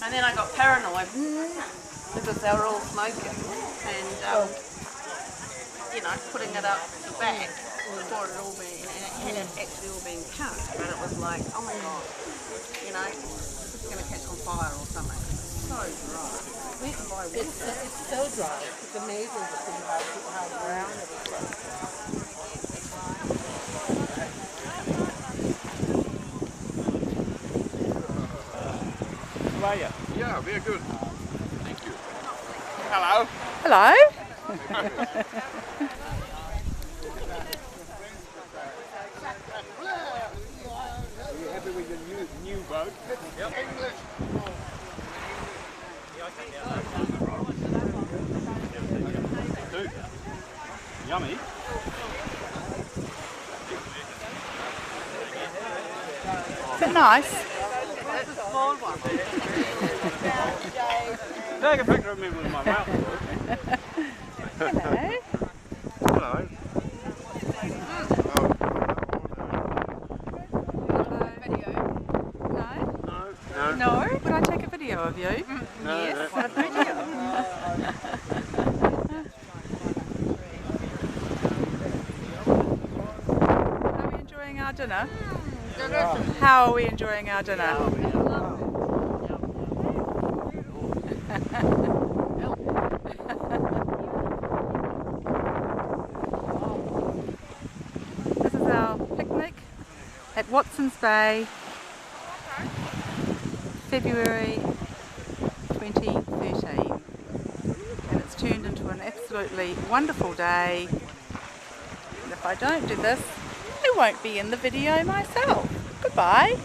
And then I got paranoid because they were all smoking and, you know, putting it up the back before it all been, and it had actually all been cut, but it was like, oh my god, you know, it's going to catch on fire or something. So dry. It's so dry. It's amazing to see how brown it is. How are you? Yeah, very good. Thank you. Hello. Hello. Are you happy with your new boat? Yep. English. Dude. Yummy. Is it nice? That's a small one. Take a picture of me with my mouth. Hello. Hello. No? No? Would I take a video of you? No, Yes. no. A video. Are we enjoying our dinner? How are we enjoying our dinner? This is our picnic at Watson's Bay, February 2013, and it's turned into an absolutely wonderful day, and if I don't do this I won't be in the video myself. Goodbye.